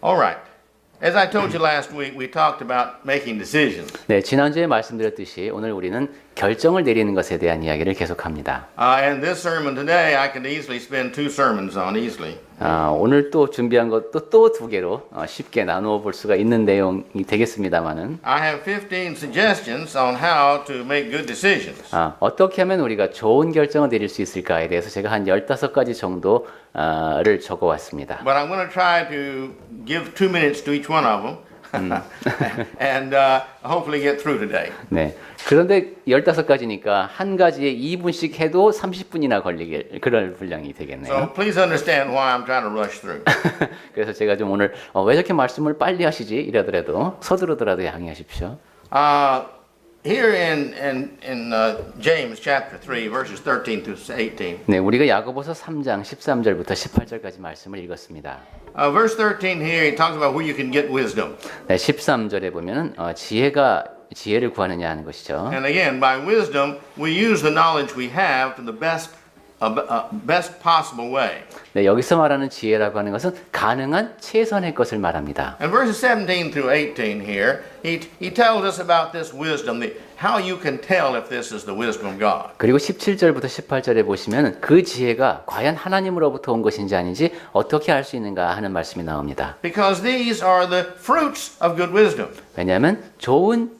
All right. As I told you last week, we talked about making decisions. 네, 지난주에 말씀드렸듯이 오늘 우리는 결정을 내리는 것에 대한 이야기를 계속합니다. And this sermon today, I could easily spend 2 sermons on easily. 오늘 또 준비한 것도 또 2개로 쉽게 나누어 볼 수가 있는 내용이 되겠습니다만은 I have 15 suggestions on how to make good decisions. 어떻게 하면 우리가 좋은 결정을 내릴 수 있을까에 대해서 제가 한 15가지 정도를 적어왔습니다. But I'm going to try to give 2 minutes to each one of them. and hopefully get through today. 네. 그런데 15가지니까 한 가지에 2분씩 해도 30분이나 걸리길 그럴 분량이 되겠네요. So please understand why I'm trying to rush through. 그래서 제가 좀 오늘 왜 저렇게 말씀을 빨리 하시지 이러더라도 서두르더라도 양해하십시오. Here in James chapter 3 verses 13 to 18. 네, 우리가 야고보서 3장 13절부터 18절까지 말씀을 읽었습니다. Verse 13 here he talks about where you can get wisdom. 네, 13절에 보면은 지혜를 구하느냐 하는 것이죠. And again, by wisdom we use the knowledge we have to the best possible way. 네, 여기서 말하는 지혜라고 하는 것은 가능한 최선의 것을 말합니다. And verses 17 through 18 here, he tells us about this wisdom, how you can tell if this is the wisdom of God. 그리고 17절부터 18절에 보시면 그 지혜가 과연 하나님으로부터 온 것인지 아닌지 어떻게 알 수 있는가 하는 말씀이 나옵니다. Because these are the fruits of good wisdom. 왜냐하면 좋은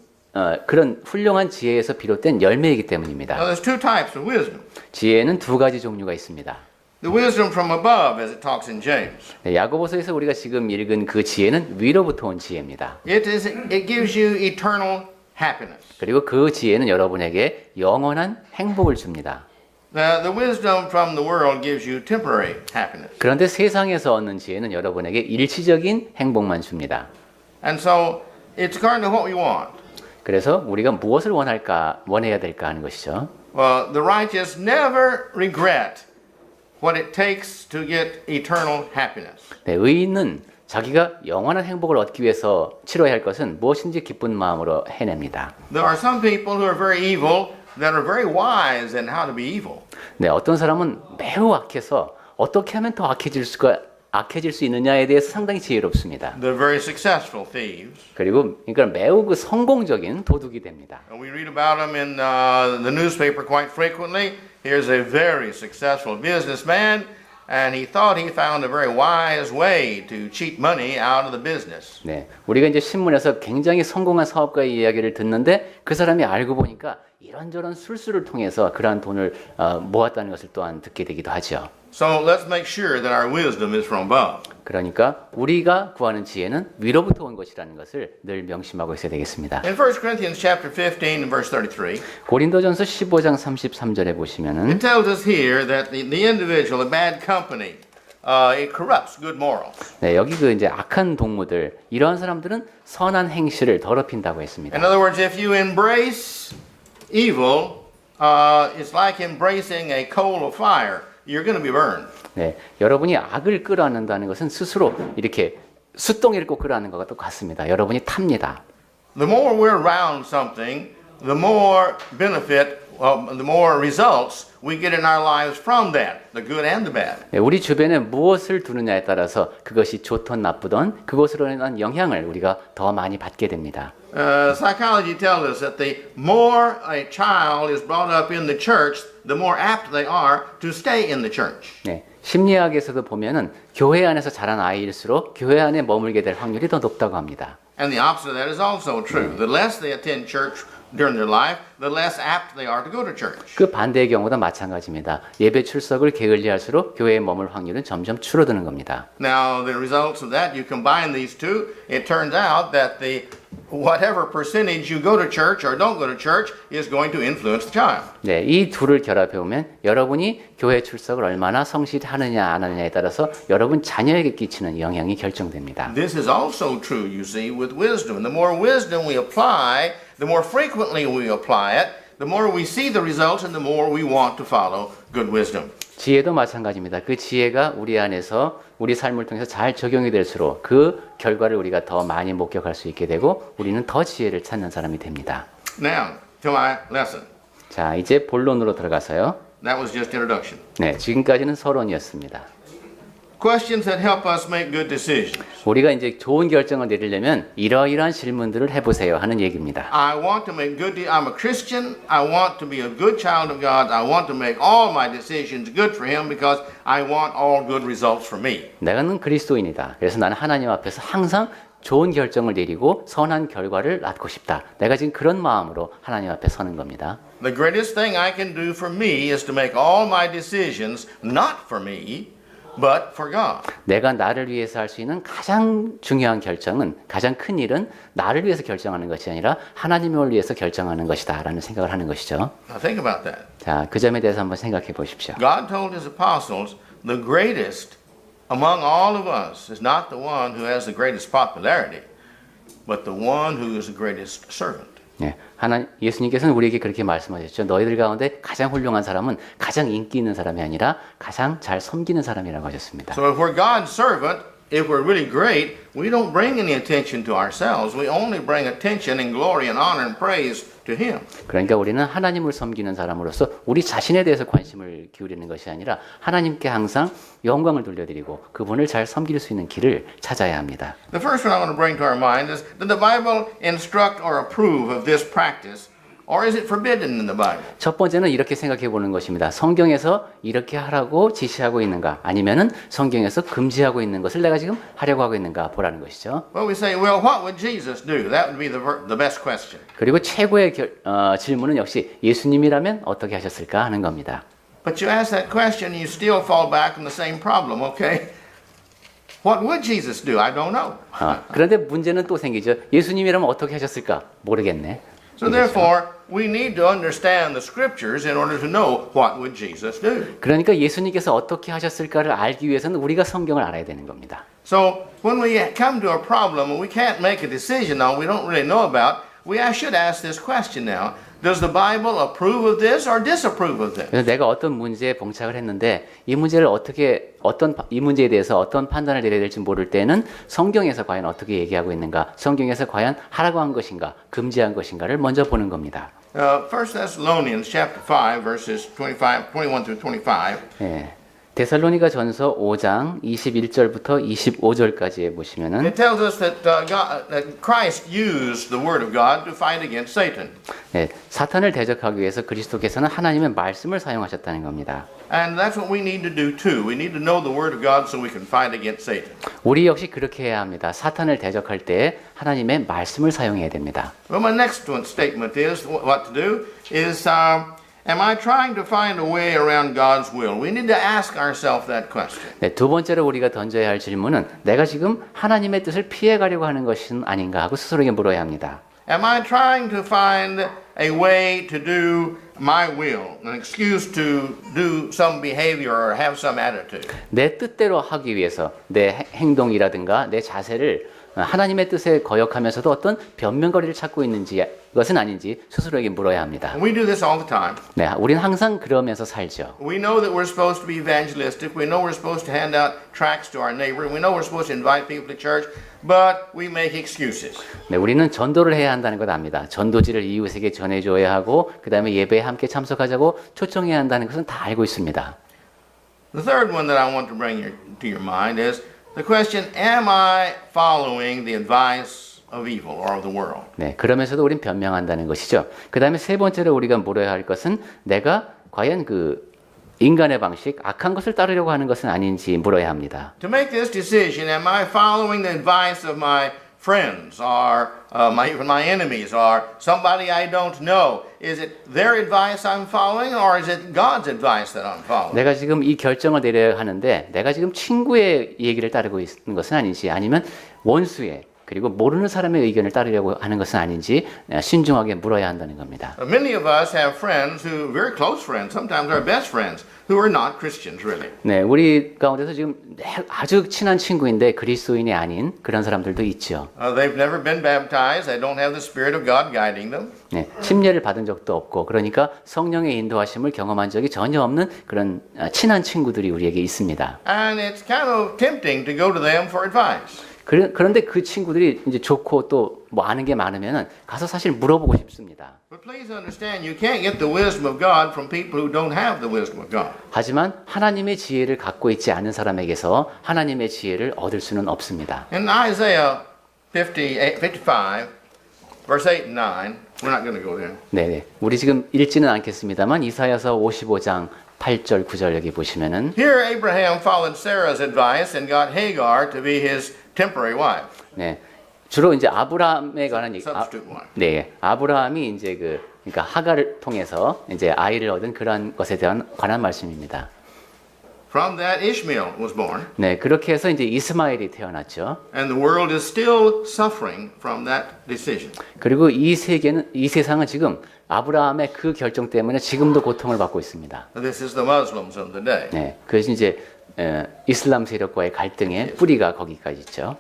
그런 훌륭한 지혜에서 비롯된 열매이기 때문입니다. Now there's 2 types of wisdom. 지혜는 2가지 종류가 있습니다. The wisdom from above, as it talks in James. 네, 야고보서에서 우리가 지금 읽은 그 지혜는 위로부터 온 지혜입니다. It gives you eternal happiness. 그리고 그 지혜는 여러분에게 영원한 행복을 줍니다. The wisdom from the world gives you temporary happiness. 그런데 세상에서 얻는 지혜는 여러분에게 일시적인 행복만 줍니다. And so it's according to what we want. 그래서 우리가 무엇을 원해야 될까 하는 것이죠. Well, the righteous never regret what it takes to get eternal happiness. 네, 의인은 자기가 영원한 행복을 얻기 위해서 치러야 할 것은 무엇인지 기쁜 마음으로 해냅니다. There are some people who are very evil that are very wise in how to be evil. 네, 어떤 사람은 매우 악해서 어떻게 하면 더 악해질 수 있느냐에 대해서 상당히 지혜롭습니다. They're very successful thieves. 그리고 그러니까 매우 성공적인 도둑이 됩니다. We read about them in the newspaper quite frequently. Here's a very successful businessman, and he thought he found a very wise way to cheat money out of the business. 네, 우리가 이제 신문에서 굉장히 성공한 사업가의 이야기를 듣는데 그 사람이 알고 보니까 이런저런 술수를 통해서 그러한 돈을 모았다는 것을 또한 듣게 되기도 하죠. So let's make sure that our wisdom is from above. 그러니까 우리가 구하는 지혜는 위로부터 온 것이라는 것을 늘 명심하고 있어야 되겠습니다. In 1 Corinthians chapter 15 and verse 33, 고린도전서 15장 33절에 보시면은 it tells us here that the individual, a bad company, it corrupts good morals. 네, 여기 그 이제 악한 동무들 이러한 사람들은 선한 행실을 더럽힌다고 했습니다. In other words, if you embrace evil, it's like embracing a coal of fire. You're going to be burned. 네, 여러분이 악을 끌어안는다는 것은 스스로 이렇게 숯덩이를 꼭 끌어안는 것과 똑같습니다. 여러분이 탑니다. The more we're around something, the more benefit, the more results we get in our lives from that, the good and the bad. 네, 우리 주변에 무엇을 두느냐에 따라서 그것이 좋든 나쁘든 그것으로 인한 영향을 우리가 더 많이 받게 됩니다. Psychology tells us that the more a child is brought up in the church, the more apt they are to stay in the church. 네, 심리학에서도 보면은 교회 안에서 자란 아이일수록 교회 안에 머물게 될 확률이 더 높다고 합니다. And the opposite of that is also true. The less they attend church during their life, the less apt they are to go to church. 그 반대의 경우도 마찬가지입니다. 예배 출석을 게을리할수록 교회에 머물 확률은 점점 줄어드는 겁니다. Now, the results of that, you combine these two, it turns out that whatever percentage you go to church or don't go to church is going to influence the child. 네, 이 둘을 결합해 보면 여러분이 교회 출석을 얼마나 성실하느냐 안 하느냐에 따라서 여러분 자녀에게 끼치는 영향이 결정됩니다. This is also true, you see, with wisdom. The more wisdom we apply, the more frequently we apply it, the more we see the results and the more we want to follow good wisdom. 지혜도 마찬가지입니다. 그 지혜가 우리 안에서 우리 삶을 통해서 잘 적용이 될수록 그 결과를 우리가 더 많이 목격할 수 있게 되고 우리는 더 지혜를 찾는 사람이 됩니다. Now, to my lesson. 자, 이제 본론으로 들어가서요. That was just introduction. 네, 지금까지는 서론이었습니다. questions that help us make good decisions. 우리가 이제 좋은 결정을 내리려면 이러이러한 질문들을 해보세요 하는 얘기입니다. I want to make good. I'm a Christian. I want to be a good child of God. I want to make all my decisions good for Him because I want all good results for me. 내가는 그리스도인이다. 그래서 나는 하나님 앞에서 항상 좋은 결정을 내리고 선한 결과를 낳고 싶다. 내가 지금 그런 마음으로 하나님 앞에 서는 겁니다. The greatest thing I can do for me is to make all my decisions not for me, but for God. 내가 나를 위해서 할 수 있는 가장 중요한 결정은, 가장 큰 일은 나를 위해서 결정하는 것이 아니라 하나님을 위해서 결정하는 것이다 라는 생각을 하는 것이죠. Now think about that. 자, 그 점에 대해서 한번 생각해 보십시오. God told His apostles, the greatest among all of us is not the one who has the greatest popularity, but the one who is the greatest servant. 네, 예수님께서는 우리에게 그렇게 말씀하셨죠. 너희들 가운데 가장 훌륭한 사람은 가장 인기 있는 사람이 아니라 가장 잘 섬기는 사람이라고 하셨습니다. So if we're God's servant, if we're really great, we don't bring any attention to ourselves. We only bring attention and glory and honor and praise to Him. 그러니까 우리는 하나님을 섬기는 사람으로서 우리 자신에 대해서 관심을 기울이는 것이 아니라 하나님께 항상 영광을 돌려드리고 그분을 잘 섬길 수 있는 길을 찾아야 합니다. The first one I want to bring to our mind is, did the Bible instruct or approve of this practice, or is it forbidden in the Bible? 첫 번째는 이렇게 생각해 보는 것입니다. 성경에서 이렇게 하라고 지시하고 있는가, 아니면은 성경에서 금지하고 있는 것을 내가 지금 하려고 하고 있는가 보라는 것이죠. Well, we say, well, what would Jesus do? That would be the best question. 그리고 최고의 질문은 역시 예수님이라면 어떻게 하셨을까 하는 겁니다. But you ask that question, you still fall back on the same problem, okay? What would Jesus do? I don't know. 그런데 문제는 또 생기죠. 예수님이라면 어떻게 하셨을까? 모르겠네. So therefore, we need to understand the scriptures in order to know what would Jesus do. 그러니까 예수님께서 어떻게 하셨을까를 알기 위해서는 우리가 성경을 알아야 되는 겁니다. So when we come to a problem and we can't make a decision on, we don't really know about, we should ask this question now. Does the Bible approve of this or disapprove of this? 그래서 내가 어떤 문제에 봉착을 했는데 이 문제를 이 문제에 대해서 어떤 판단을 내려야 될지 모를 때는 성경에서 과연 어떻게 얘기하고 있는가, 성경에서 과연 하라고 한 것인가, 금지한 것인가를 먼저 보는 겁니다. 1 Thessalonians chapter 5 verses 21 through 25. 예. 데살로니가 전서 5장 21절부터 25절까지에 보시면은 It tells us that Christ used the word of God to fight against Satan. 예, 사탄을 대적하기 위해서 그리스도께서는 하나님의 말씀을 사용하셨다는 겁니다. And that's what we need to do too. We need to know the word of God so we can fight against Satan. 우리 역시 그렇게 해야 합니다. 사탄을 대적할 때 하나님의 말씀을 사용해야 됩니다. Well, my next one statement is what to do is am I trying to find a way around God's will? We need to ask ourselves that question. 네, 두 번째로 우리가 던져야 할 질문은 내가 지금 하나님의 뜻을 피해가려고 하는 것은 아닌가 하고 스스로에게 물어야 합니다. Am I trying to find a way to do my will, an excuse to do some behavior or have some attitude? 내 뜻대로 하기 위해서 내 행동이라든가 내 자세를 하나님의 뜻에 거역하면서도 어떤 변명거리를 찾고 있는지 것은 아닌지 스스로에게 물어야 합니다. And we do this all the time. 네, 우리는 항상 그러면서 살죠. We know that we're supposed to be evangelistic. We know we're supposed to hand out tracts to our neighbor. We know we're supposed to invite people to church, but we make excuses. 네, 우리는 전도를 해야 한다는 것 압니다. 전도지를 이웃에게 전해줘야 하고 그 다음에 예배에 함께 참석하자고 초청해야 한다는 것은 다 알고 있습니다. The third one that I want to bring to your mind is the question, am I following the advice of evil or of the world? 네, 그러면서도 우린 변명한다는 것이죠. 그 다음에 세 번째로 우리가 물어야 할 것은 내가 과연 그 인간의 방식, 악한 것을 따르려고 하는 것은 아닌지 물어야 합니다. To make this decision, am I following the advice of my friends or even my enemies or somebody I don't know? Is it their advice I'm following or is it God's advice that I'm following? 내가 지금 이 결정을 내려야 하는데 내가 지금 친구의 얘기를 따르고 있는 것은 아닌지 아니면 원수의 그리고 모르는 사람의 의견을 따르려고 하는 것은 아닌지 신중하게 물어야 한다는 겁니다. Many of us have friends who, very close friends, sometimes our best friends, who are not Christians really. 네, 우리 가운데서 지금 아주 친한 친구인데 그리스도인이 아닌 그런 사람들도 있죠. They've never been baptized. They don't have the Spirit of God guiding them. 네, 침례를 받은 적도 없고 그러니까 성령의 인도하심을 경험한 적이 전혀 없는 그런 친한 친구들이 우리에게 있습니다. And it's kind of tempting to go to them for advice. 그런데 그 친구들이 이제 좋고 또 뭐 아는 게 많으면은 가서 사실 물어보고 싶습니다. But please understand, you can't get the wisdom of God from people who don't have the wisdom of God. 하지만 하나님의 지혜를 갖고 있지 않은 사람에게서 하나님의 지혜를 얻을 수는 없습니다. In Isaiah 55, verse 8 and 9, we're not going to go there. 네, 우리 지금 읽지는 않겠습니다만 이사야서 55장 8절 9절 여기 보시면은 Here Abraham followed Sarah's advice and got Hagar to be his temporary wife. 네. 주로 이제 아브라함에 관한 얘기. Substitute wife. 네. 아브라함이 이제 그러니까 하가를 통해서 이제 아이를 얻은 그러한 것에 대한 관한 말씀입니다. From that Ishmael was born, 네. 그렇게 해서 이제 이스마엘이 태어났죠. and the world is still suffering from that decision. 그리고 이 세상은 지금 아브라함의 그 결정 때문에 지금도 고통을 받고 있습니다. This is the Muslims of the day. 네. 그래서 이제 이슬람 세력과의 갈등의 뿌리가 거기까지 있죠.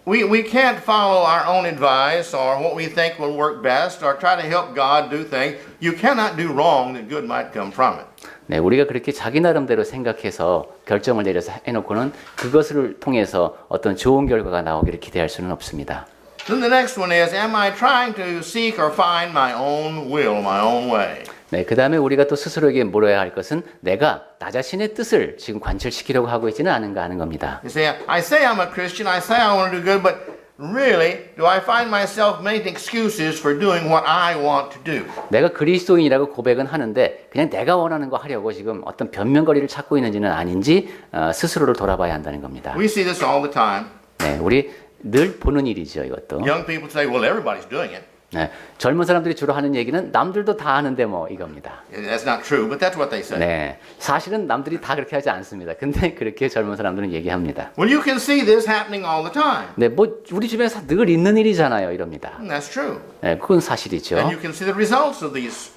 We can't follow our own advice or what we think will work best or try to help God do things. You cannot do wrong that good might come from it. 네, 우리가 그렇게 자기 나름대로 생각해서 결정을 내려서 해놓고는 그것을 통해서 어떤 좋은 결과가 나오기를 기대할 수는 없습니다. Then the next one is, am I trying to seek or find my own will, my own way? 네, 그 다음에 우리가 또 스스로에게 물어야 할 것은 내가 나 자신의 뜻을 지금 관철시키려고 하고 있지는 않은가 하는 겁니다. You say, I say I'm a Christian, I say I want to do good, but really, do I find myself making excuses for doing what I want to do? 내가 그리스도인이라고 고백은 하는데 그냥 내가 원하는 거 하려고 지금 어떤 변명거리를 찾고 있는지는 아닌지 스스로를 돌아봐야 한다는 겁니다. We see this all the time. 네, 우리 늘 보는 일이죠, 이것도. Young people say, well, everybody's doing it. 네, 젊은 사람들이 주로 하는 얘기는 남들도 다 하는데 뭐 이겁니다. That's not true, but that's what they say. 네, 사실은 남들이 다 그렇게 하지 않습니다. 근데 그렇게 젊은 사람들은 얘기합니다. Well, you can see this happening all the time. 네, 뭐 우리 주변에서 늘 있는 일이잖아요, 이럽니다. And that's true. 네, 그건 사실이죠. And you can see the results of these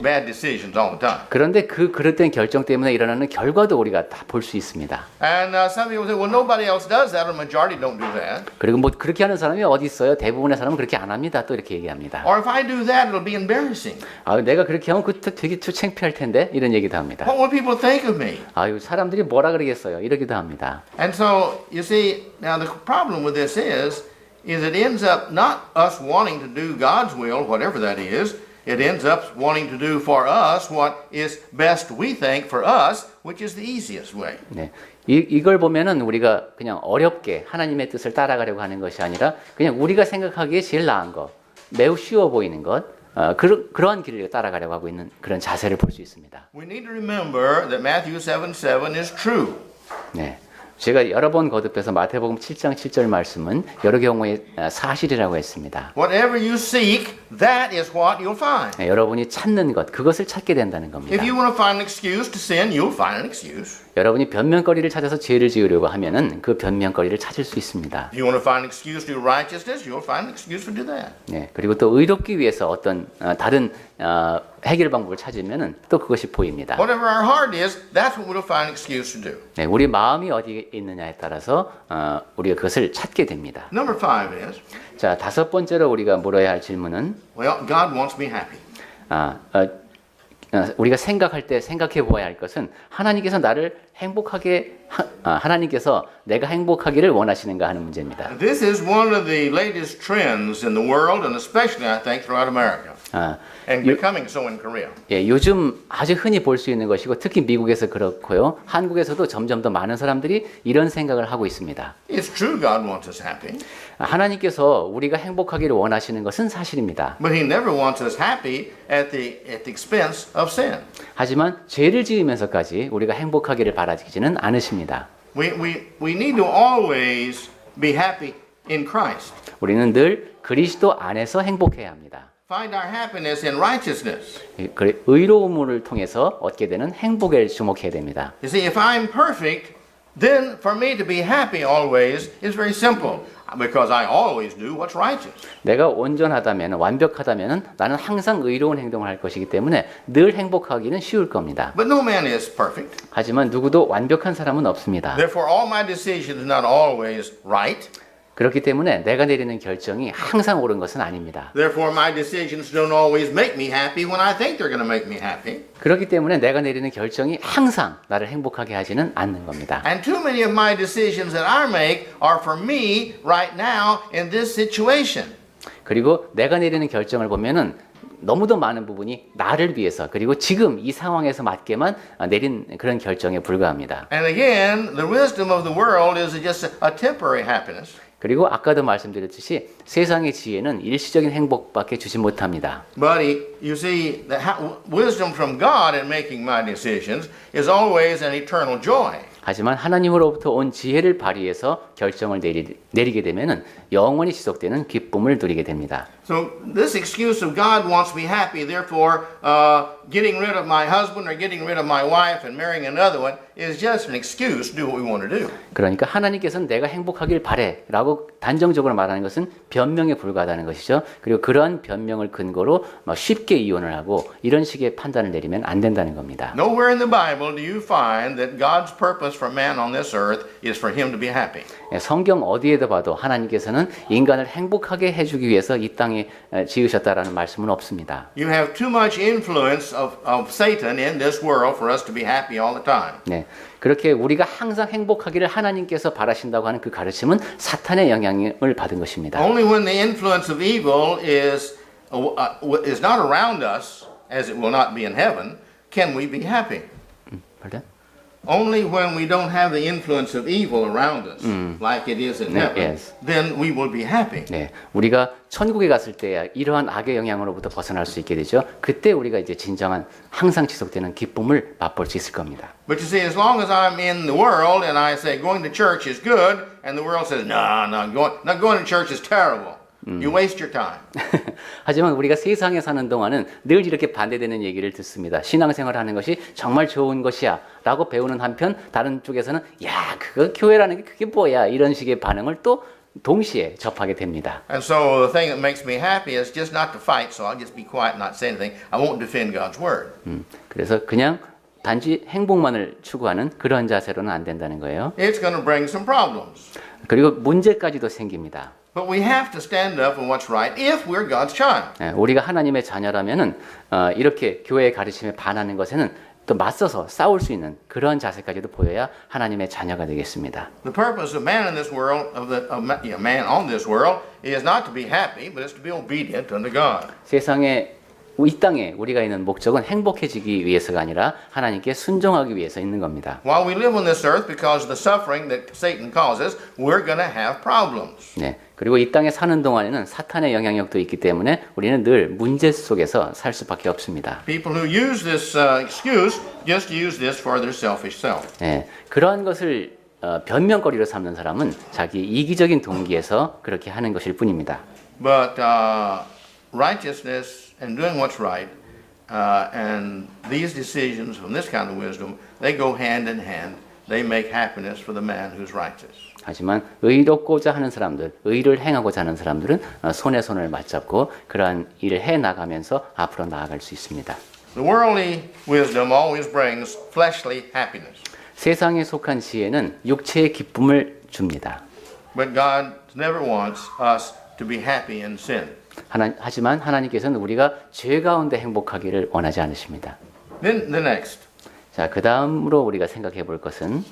bad decisions all the time. 그런데 그 그릇된 결정 때문에 일어나는 결과도 우리가 다 볼 수 있습니다. And some people say, well, nobody else does that, or majority don't do that. 그리고 뭐 그렇게 하는 사람이 어디 있어요? 대부분의 사람은 그렇게 안 합니다. 또 이렇게 얘기합니다. Or if I do that, it'll be embarrassing. 아, 내가 그렇게 하면 그 되게 창피할 텐데 이런 얘기도 합니다. What will people think of me? 아유, 사람들이 뭐라 그러겠어요? 이러기도 합니다. And so, you see, now the problem with this is it ends up not us wanting to do God's will, whatever that is. It ends up wanting to do for us what is best we think for us, which is the easiest way. 네. 이걸 보면은 우리가 그냥 어렵게 하나님의 뜻을 따라가려고 하는 것이 아니라 그냥 우리가 생각하기에 제일 나은 것, 매우 쉬워 보이는 것, 그러한 길을 따라가려고 하고 있는 그런 자세를 볼 수 있습니다. We need to remember that Matthew 7:7 is true. 네. 제가 여러 번 거듭해서 마태복음 7장 7절 말씀은 여러 경우에 사실이라고 했습니다. Whatever you seek, that is what you'll find. 네, 여러분이 찾는 것, 그것을 찾게 된다는 겁니다. If you want to find an excuse to sin, you'll find an excuse. 여러분이 변명거리를 찾아서 죄를 지으려고 하면은 그 변명거리를 찾을 수 있습니다. If you want to find an excuse to do righteousness, you'll find an excuse to do that. 네, 그리고 또 의롭기 위해서 어떤 다른 해결 방법을 찾으면은 또 그것이 보입니다. Whatever our heart is, that's what we'll find an excuse to do. 네, 우리 마음이 어디에 있느냐에 따라서 우리가 그것을 찾게 됩니다. Number 5 is, 자, 다섯 번째로 우리가 물어야 할 질문은 well, God wants me happy. 우리가 생각해 보아야 할 것은 하나님께서 나를 행복하게 하나님께서 내가 행복하기를 원하시는가 하는 문제입니다. This is one of the latest trends in the world, and especially, I think, throughout America, and becoming so in Korea. 예, 요즘 아주 흔히 볼 수 있는 것이고 특히 미국에서 그렇고요. 한국에서도 점점 더 많은 사람들이 이런 생각을 하고 있습니다. It's true God wants us happy, 하나님께서 우리가 행복하기를 원하시는 것은 사실입니다. but He never wants us happy at the expense of sin. 하지만 죄를 지으면서까지 우리가 행복하기를 바라지지는 않으십니다. We need to always be happy in Christ. 우리는 늘 그리스도 안에서 행복해야 합니다. Find our happiness in righteousness. 의로움을 통해서 얻게 되는 행복에 주목해야 됩니다. You see, if I'm perfect, then for me to be happy always is very simple, because I always do what's righteous. 내가 온전하다면, 완벽하다면 나는 항상 의로운 행동을 할 것이기 때문에 늘 행복하기는 쉬울 겁니다. But no man is perfect. 하지만 누구도 완벽한 사람은 없습니다. Therefore, all my decisions are not always right. 그렇기 때문에 내가 내리는 결정이 항상 옳은 것은 아닙니다. Therefore, my decisions don't always make me happy when I think they're going to make me happy. 그렇기 때문에 내가 내리는 결정이 항상 나를 행복하게 하지는 않는 겁니다. And too many of my decisions that I make are for me right now in this situation. 그리고 내가 내리는 결정을 보면은 너무도 많은 부분이 나를 위해서 그리고 지금 이 상황에서 맞게만 내린 그런 결정에 불과합니다. And again, the wisdom of the world is just a temporary happiness. 그리고 아까도 말씀드렸듯이 세상의 지혜는 일시적인 행복밖에 주지 못합니다. But you see, the wisdom from God in making my decisions is always an eternal joy. 하지만 하나님으로부터 온 지혜를 발휘해서 결정을 내리게 되면은 영원히 지속되는 기쁨을 누리게 됩니다. So this excuse of God wants me happy, therefore getting rid of my husband or getting rid of my wife and marrying another one is just an excuse to do what we want to do. 그러니까 하나님께서는 내가 행복하길 바래라고 단정적으로 말하는 것은 변명에 불과하다는 것이죠. 그리고 그러한 변명을 근거로 막 쉽게 이혼을 하고 이런 식의 판단을 내리면 안 된다는 겁니다. Nowhere in the Bible do you find that God's purpose for man on this earth is for him to be happy. 성경 어디에도 봐도 하나님께서는 인간을 행복하게 해주기 위해서 이 땅에 지으셨다라는 말씀은 없습니다. You have too much influence of Satan in this world for us to be happy all the time. 네, 그렇게 우리가 항상 행복하기를 하나님께서 바라신다고 하는 그 가르침은 사탄의 영향을 받은 것입니다. Only when the influence of evil is not around us, as it will not be in heaven, can we be happy. Pardon? Only when we don't have the influence of evil around us, like it is in heaven, yes. then we will be happy. 네, 우리가 천국에 갔을 때 이러한 악의 영향으로부터 벗어날 수 있게 되죠. 그때 우리가 이제 진정한 항상 지속되는 기쁨을 맛볼 수 있을 겁니다. But you see, as long as I'm in the world and I say going to church is good, and the world says, no, going to church is terrible. You waste your time. 하지만 우리가 세상에 사는 동안은 늘 이렇게 반대되는 얘기를 듣습니다. 신앙생활 하는 것이 정말 좋은 것이야 라고 배우는 한편 다른 쪽에서는 야, 그거 교회라는 게 그게 뭐야 이런 식의 반응을 또 동시에 접하게 됩니다. And so the thing that makes me happy is just not to fight, so I'll just be quiet and not say anything. I won't defend God's word. 그래서 그냥 단지 행복만을 추구하는 그런 자세로는 안 된다는 거예요. It's going to bring some problems. 그리고 문제까지도 생깁니다. But we have to stand up for what's right if we're God's child. 우리가 하나님의 자녀라면은 이렇게 교회의 가르침에 반하는 것에는 또 맞서서 싸울 수 있는 그런 자세까지도 보여야 하나님의 자녀가 되겠습니다. The purpose of man in this world, man on this world, is not to be happy, but it's to be obedient unto God. 세상에 이 땅에 우리가 있는 목적은 행복해지기 위해서가 아니라 하나님께 순종하기 위해서 있는 겁니다. While we live on this earth, because of the suffering that Satan causes, we're going to have problems. 네. 그리고 이 땅에 사는 동안에는 사탄의 영향력도 있기 때문에 우리는 늘 문제 속에서 살 수밖에 없습니다. People who use this excuse just use this for their selfish self. 네. 그러한 것을 변명거리로 삼는 사람은 자기 이기적인 동기에서 그렇게 하는 것일 뿐입니다. But righteousness and doing what's right, and these decisions from this kind of wisdom, they go hand in hand. They make happiness for the man who's righteous. 하지만 의롭고자 하는 사람들, 의를 행하고자 하는 사람들은 손에 손을 맞잡고 그러한 일을 해 나가면서 앞으로 나아갈 수 있습니다. The worldly wisdom always brings fleshly happiness. 세상에 속한 지혜는 육체의 기쁨을 줍니다. But God never wants us to be happy in sin. 하지만 하나님께서는 우리가 죄 가운데 행복하기를 원하지 않으십니다. Then the next. 자, 그 다음으로 우리가 생각해 볼 것은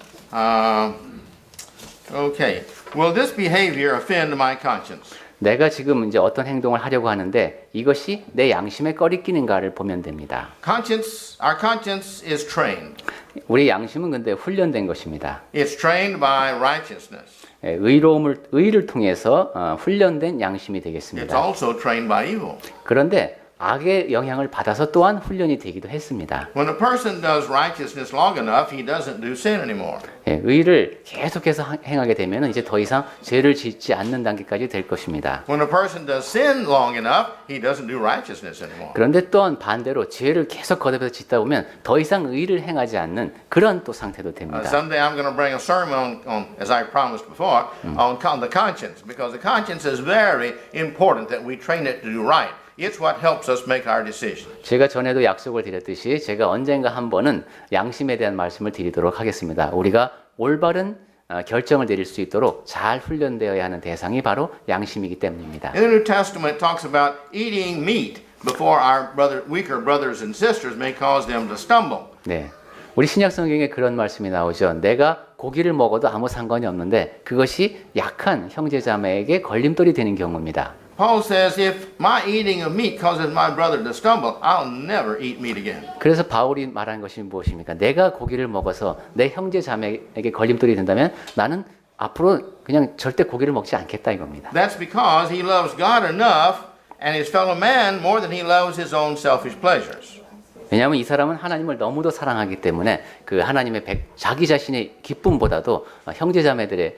Okay. Will this behavior offend my conscience? 내가 지금 이제 어떤 행동을 하려고 하는데 이것이 내 양심에 꺼리끼는가를 보면 됩니다. Our conscience is trained. 우리 양심은 근데 훈련된 것입니다. It's trained by righteousness. 의를 통해서 훈련된 양심이 It's 되겠습니다. also trained by evil. 그런데 악의 영향을 받아서 또한 훈련이 되기도 했습니다. When a person does righteousness long enough, he doesn't do sin anymore. 의를 계속해서 행하게 되면 이제 더 이상 죄를 짓지 않는 단계까지 될 것입니다. When a person does sin long enough, he doesn't do righteousness anymore. 그런데 또한 반대로 죄를 계속 거듭해서 짓다 보면 더 이상 의를 행하지 않는 그런 또 상태도 됩니다. Someday I'm going to bring a sermon on as I promised before, on the conscience, because the conscience is very important that we train it to do right. It's what helps us make our decisions. 제가 전에도 약속을 드렸듯이 제가 언젠가 한 번은 양심에 대한 말씀을 드리도록 하겠습니다. 우리가 올바른 결정을 내릴 수 있도록 잘 훈련되어야 하는 대상이 바로 양심이기 때문입니다. In the New Testament, it talks about eating meat before our weaker brothers and sisters may cause them to stumble. 네. 우리 신약 성경에 그런 말씀이 나오죠. 내가 고기를 먹어도 아무 상관이 없는데 그것이 약한 형제자매에게 걸림돌이 되는 경우입니다. Paul says, if my eating of meat causes my brother to stumble, I'll never eat meat again. 그래서 바울이 말한 것이 무엇입니까? 내가 고기를 먹어서 내 형제자매에게 걸림돌이 된다면 나는 앞으로 그냥 절대 고기를 먹지 않겠다 이겁니다. That's because he loves God enough and his fellow man more than he loves his own selfish pleasures. 왜냐하면 이 사람은 하나님을 너무도 사랑하기 때문에 그 하나님의 자기 자신의 기쁨보다도 형제자매들의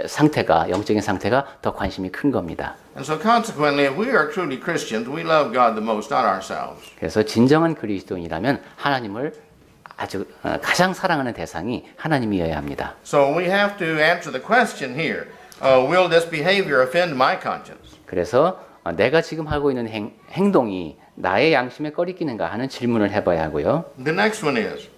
상태가 영적인 상태가 더 관심이 큰 겁니다. And so consequently, if we are truly Christians, we love God the most, not ourselves. 그래서 진정한 그리스도인이라면 하나님을 아주 가장 사랑하는 대상이 하나님이어야 합니다. So we have to answer the question here, will this behavior offend my conscience? 그래서 내가 지금 하고 있는 행동이 나의 양심에 꺼리끼는가 하는 질문을 해봐야 하고요. The next one is,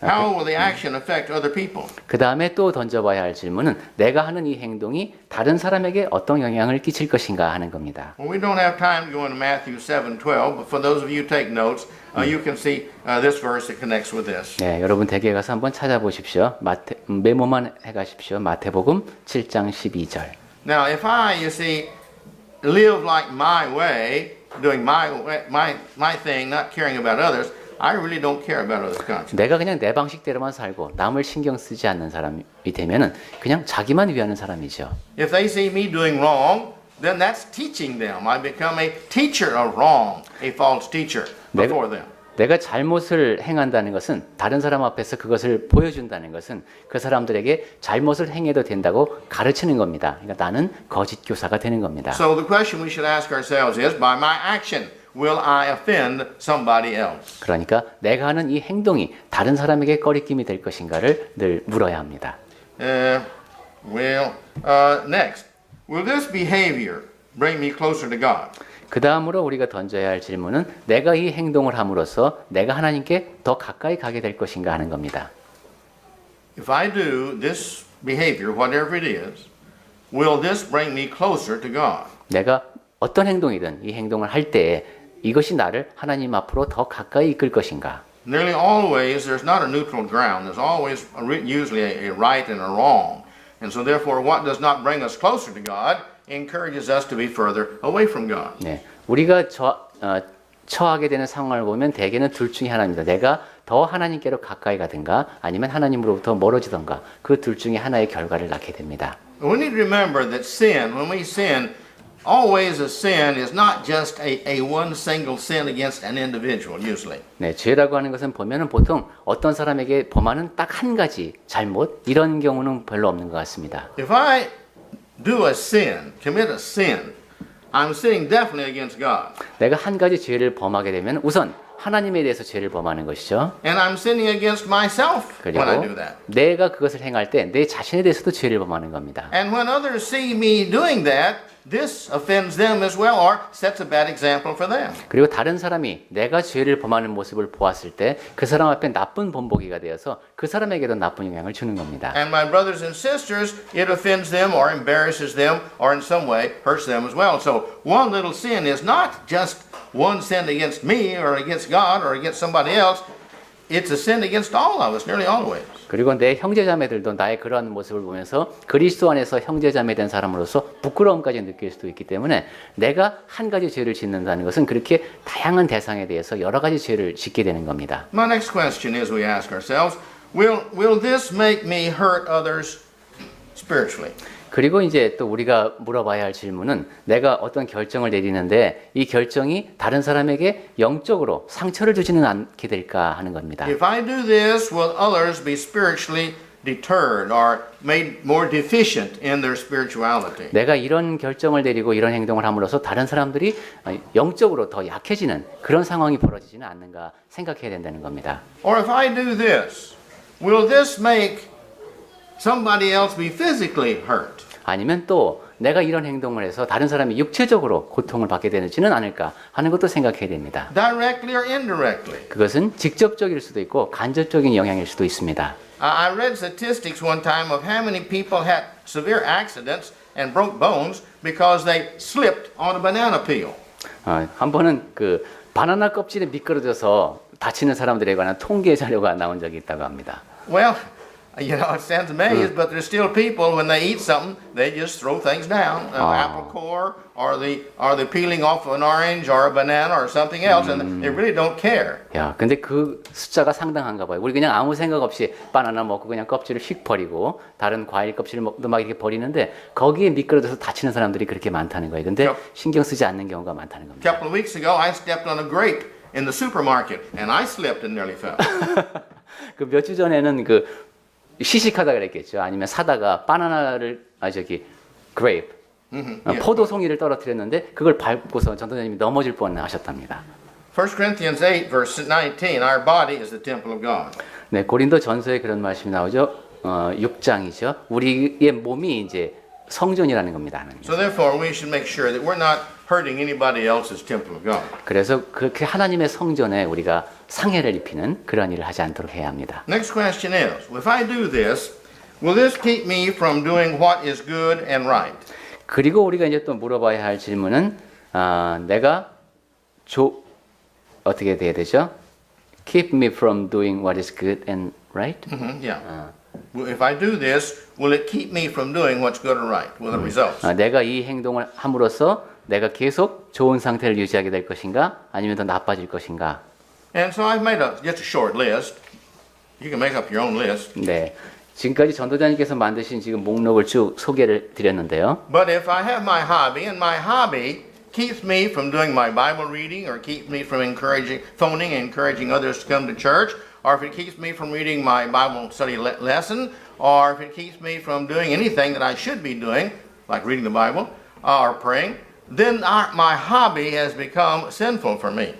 how will the action affect other people? 그 다음에 또 던져봐야 할 질문은 내가 하는 이 행동이 다른 사람에게 어떤 영향을 끼칠 것인가 하는 겁니다. Well, we don't have time to go into Matthew 7:12, but for those of you who take notes, you can see this verse that connects with this. 네, 여러분 댁에 가서 한번 찾아보십시오. 메모만 해가십시오. 마태복음 7장 12절. Now, if I, you see, live like my way, doing my thing, not caring about others, I really don't care about others' conscience. 내가 그냥 내 방식대로만 살고 남을 신경 쓰지 않는 사람이 되면은 그냥 자기만 위하는 사람이죠. If they see me doing wrong, then that's teaching them. I become a teacher of wrong, a false teacher before them. 내가 잘못을 행한다는 것은 다른 사람 앞에서 그것을 보여준다는 것은 그 사람들에게 잘못을 행해도 된다고 가르치는 겁니다. 그러니까 나는 거짓 교사가 되는 겁니다. So the question we should ask ourselves is, by my action, will I offend somebody else? 그러니까 내가 하는 이 행동이 다른 사람에게 꺼리낌이 될 것인가를 늘 물어야 합니다. Next, will this behavior bring me closer to God? 그 다음으로 우리가 던져야 할 질문은 내가 이 행동을 함으로써 내가 하나님께 더 가까이 가게 될 것인가 하는 겁니다. If I do this behavior, whatever it is, will this bring me closer to God? 내가 어떤 행동이든 이 행동을 할 때에 이것이 나를 하나님 앞으로 더 가까이 이끌 것인가? Nearly always, there's not a neutral ground. There's always usually a right and a wrong. And so therefore, what does not bring us closer to God encourages us to be further away from God. 네, 우리가 처하게 되는 상황을 보면 대개는 둘 중에 하나입니다. 내가 더 하나님께로 가까이 가든가 아니면 하나님으로부터 멀어지든가 그 둘 중에 하나의 결과를 낳게 됩니다. We need to remember that sin, when we sin, always a sin is not just a one single sin against an individual, usually. 네, 죄라고 하는 것은 보면은 보통 어떤 사람에게 범하는 딱 한 가지 잘못 이런 경우는 별로 없는 것 같습니다. If I do a sin, commit a sin, I'm sinning definitely against God. 내가 한 가지 죄를 범하게 되면 우선 하나님에 대해서 죄를 범하는 것이죠. And I'm sinning against myself when I do 그리고 that. 내가 그것을 행할 때 내 자신에 대해서도 죄를 범하는 겁니다. And when others see me doing that, this offends them as well or sets a bad example for them. 그리고 다른 사람이 내가 죄를 범하는 모습을 보았을 때 그 사람 앞에 나쁜 본보기가 되어서 그 사람에게도 나쁜 영향을 주는 겁니다. And my brothers and sisters, it offends them or embarrasses them or in some way hurts them as well. So one little sin is not just one sin against me or against God or against somebody else. It's a sin against all of us, nearly always. 그리고 내 형제자매들도 나의 그러한 모습을 보면서 그리스도 안에서 형제자매 된 사람으로서 부끄러움까지 느낄 수도 있기 때문에 내가 한 가지 죄를 짓는다는 것은 그렇게 다양한 대상에 대해서 여러 가지 죄를 짓게 되는 겁니다. My next question is we ask ourselves, will this make me hurt others spiritually? 그리고 이제 또 우리가 물어봐야 할 질문은 내가 어떤 결정을 내리는데 이 결정이 다른 사람에게 영적으로 상처를 주지는 않게 될까 하는 겁니다. If I do this, will others be spiritually deterred or made more deficient in their spirituality? 내가 이런 결정을 내리고 이런 행동을 함으로써 다른 사람들이 영적으로 더 약해지는 그런 상황이 벌어지지는 않는가 생각해야 된다는 겁니다. Or if I do this, will this make somebody else be physically hurt? 아니면 또 내가 이런 행동을 해서 다른 사람이 육체적으로 고통을 받게 되지는 않을까 하는 것도 생각해야 됩니다. Directly or indirectly. 그것은 직접적일 수도 있고 간접적인 영향일 수도 있습니다. I read statistics one time of how many people had severe accidents and broke bones because they slipped on a banana peel. 한 번은 그 바나나 껍질에 미끄러져서 다치는 사람들에 관한 통계 자료가 나온 적이 있다고 합니다. Well, you know, it sounds amazing, but there's still people when they eat something, they just throw things down, apple core, or the peeling off of an orange, or a banana, or something else, and they really don't care. 야, 근데 그 숫자가 상당한가 봐요. 우리 그냥 아무 생각 없이 바나나 먹고 그냥 껍질을 휙 버리고 다른 과일 껍질을 먹도 막 이렇게 버리는데 거기에 미끄러져서 다치는 사람들이 그렇게 많다는 거예요. 근데 신경 쓰지 않는 경우가 많다는 A 겁니다. couple of weeks ago, I stepped on a grape in the supermarket, and I slipped and nearly fell. 그 몇 주 전에는 그 시식하다 그랬겠죠. 아니면 사다가 바나나를 그레이프 포도송이를 떨어뜨렸는데 그걸 밟고서 전도사님이 넘어질 뻔하셨답니다. 1 Corinthians 8, verse 19, our body is the temple of God. 네, 고린도 전서에 그런 말씀이 나오죠. 6장이죠. 우리의 몸이 이제 성전이라는 겁니다. 하나님. So therefore, we should make sure that we're not hurting anybody else's temple of God. 그래서 그렇게 하나님의 성전에 우리가 상해를 입히는 그런 일을 하지 않도록 해야 합니다. Next question is, if I do this, will this keep me from doing what is good and right? 그리고 우리가 이제 또 물어봐야 할 질문은 내가 어떻게 돼야 되죠? Keep me from doing what is good and right? Yeah. Well, if I do this, will it keep me from doing what's good and right? Will the results? 내가 이 행동을 함으로써 내가 계속 좋은 상태를 유지하게 될 것인가? 아니면 더 나빠질 것인가? And so I've made just a short list. You can make up your own list. 네. 지금까지 전도자님께서 만드신 지금 목록을 쭉 소개를 드렸는데요. But if I have my hobby, and my hobby keeps me from doing my Bible reading, or keeps me from phoning and encouraging others to come to church, or if it keeps me from reading my Bible study lesson, or if it keeps me from doing anything that I should be doing, like reading the Bible or praying, then my hobby has become sinful for me.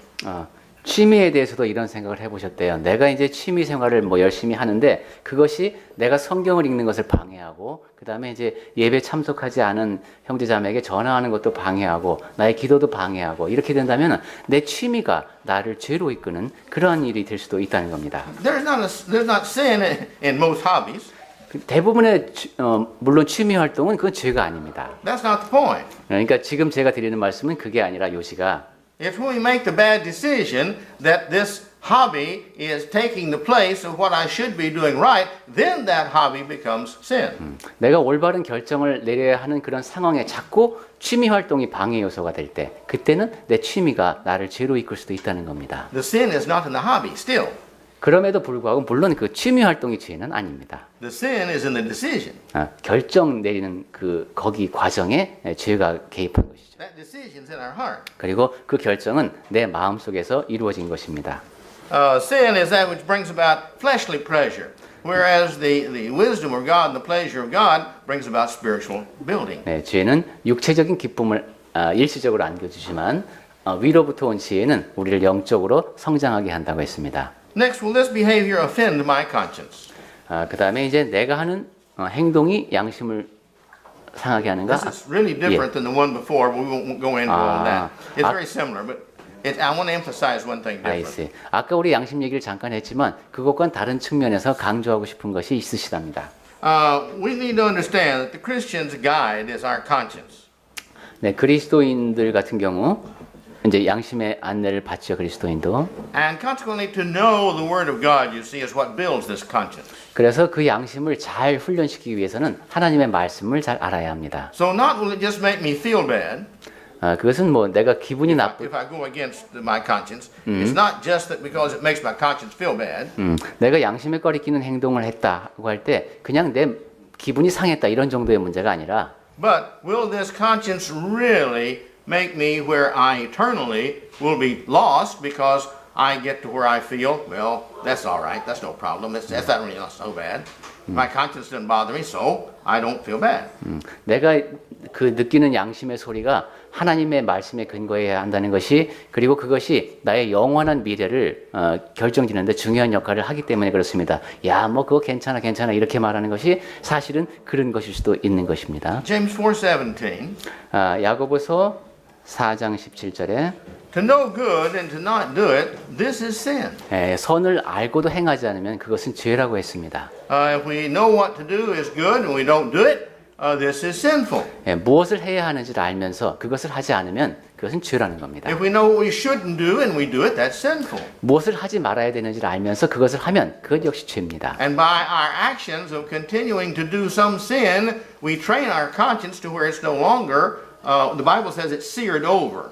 취미에 대해서도 이런 생각을 해보셨대요. 내가 이제 취미 생활을 뭐 열심히 하는데 그것이 내가 성경을 읽는 것을 방해하고 그 다음에 이제 예배 참석하지 않은 형제자매에게 전화하는 것도 방해하고 나의 기도도 방해하고 이렇게 된다면 내 취미가 나를 죄로 이끄는 그러한 일이 될 수도 있다는 겁니다. There's not sin in most hobbies. 대부분의 물론 취미 활동은 그건 죄가 아닙니다. That's not the point. 그러니까 지금 제가 드리는 말씀은 그게 아니라 요지가 If we make the bad decision that this hobby is taking the place of what I should be doing right, then that hobby becomes sin. 내가 올바른 결정을 내려야 하는 그런 상황에 자꾸 취미 활동이 방해 요소가 될 때, 그때는 내 취미가 나를 죄로 이끌 수도 있다는 겁니다. The sin is not in the hobby, still. 그럼에도 불구하고 물론 그 취미 활동이 죄는 아닙니다. The sin is in the decision. 결정 내리는 그 거기 과정에 죄가 개입한 것이죠. That decision's in our heart. 그리고 그 결정은 내 마음 속에서 이루어진 것입니다. Sin is that which brings about fleshly pleasure, whereas the wisdom of God and the pleasure of God brings about spiritual building. 네, 죄는 육체적인 기쁨을 일시적으로 안겨주지만 위로부터 온 지혜는 우리를 영적으로 성장하게 한다고 했습니다. Next, will this behavior offend my conscience? 그 다음에 이제 내가 하는 행동이 양심을 상하게 하는가? This is really different than the one before. We won't go into all that. It's very similar, but I want to emphasize one thing I different. see. 아까 우리 양심 얘기를 잠깐 했지만 그것과는 다른 측면에서 강조하고 싶은 것이 있으시답니다. We need to understand that the Christian's guide is our conscience. 네, 그리스도인들 같은 경우 이제 양심의 안내를 받죠, 그리스도인도. And consequently, to know the Word of God, you see, is what builds this conscience. 그래서 그 양심을 잘 훈련시키기 위해서는 하나님의 말씀을 잘 알아야 합니다. So not will it just make me feel bad 그것은 뭐 내가 기분이 if I go against my conscience. It's not just that because it makes my conscience feel bad. 내가 양심에 꺼리끼는 행동을 했다고 할 때 그냥 내 기분이 상했다 이런 정도의 문제가 아니라 But will this conscience really make me where I eternally will be lost because I get to where I feel, well, that's all right, that's no problem, that's not really not so bad. My conscience doesn't bother me, so I don't feel bad. 내가 그 느끼는 양심의 소리가 하나님의 말씀에 근거해야 한다는 것이 그리고 그것이 나의 영원한 미래를 결정짓는데 중요한 역할을 하기 때문에 그렇습니다. 야, 뭐 그거 괜찮아 이렇게 말하는 것이 사실은 그런 것일 수도 있는 것입니다. James 4:17. 야고보서 4장 17절에 To know good and to not do it, this is sin. 선을 알고도 행하지 않으면 그것은 죄라고 했습니다. If we know what to do is good and we don't do it, this is sinful. 무엇을 해야 하는지를 알면서 그것을 하지 않으면 그것은 죄라는 겁니다. If we know what we shouldn't do and we do it, that's sinful. 무엇을 하지 말아야 되는지를 알면서 그것을 하면 그것 역시 죄입니다. And by our actions of continuing to do some sin, we train our conscience to where it's no longer, the Bible says it's seared over.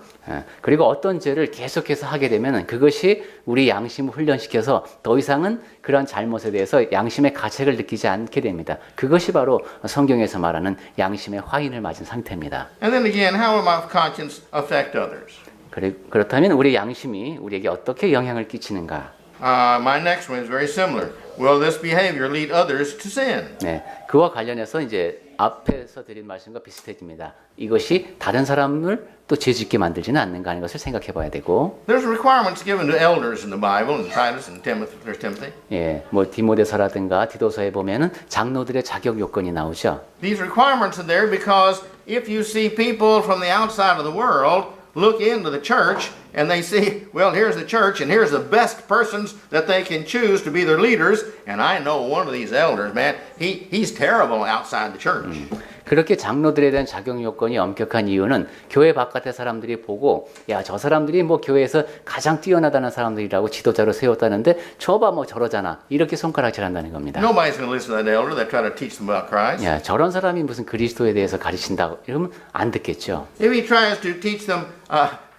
그리고 어떤 죄를 계속해서 하게 되면 그것이 우리 양심을 훈련시켜서 더 이상은 그런 잘못에 대해서 양심의 가책을 느끼지 않게 됩니다. 그것이 바로 성경에서 말하는 양심의 화인을 맞은 상태입니다. And then again, how will my conscience affect others? 그렇다면 우리 양심이 우리에게 어떻게 영향을 끼치는가? My next one is very similar. Will this behavior lead others to sin? 네, 그와 관련해서 이제 앞에서 드린 말씀과 비슷해집니다. 이것이 다른 사람을 또 죄짓게 만들지는 않는가 하는 것을 생각해 봐야 되고. There's requirements given to elders in the Bible, in Titus and Timothy, 1 Timothy. 예, 뭐 디모데서라든가 디도서에 보면은 장로들의 자격 요건이 나오죠. These requirements are there because if you see people from the outside of the world look into the church and they see, well, here's the church and here's the best persons that they can choose to be their leaders, and I know one of these elders, man, he's terrible outside the church. 그렇게 장로들에 대한 자격 요건이 엄격한 이유는 교회 바깥의 사람들이 보고 야, 저 사람들이 뭐 교회에서 가장 뛰어나다는 사람들이라고 지도자로 세웠다는데 저봐 뭐 저러잖아. 이렇게 손가락질한다는 겁니다. Nobody's going to listen to that elder that try to teach them about Christ. 야, 저런 사람이 무슨 그리스도에 대해서 가르친다고 이러면 안 듣겠죠. If he tries to teach them,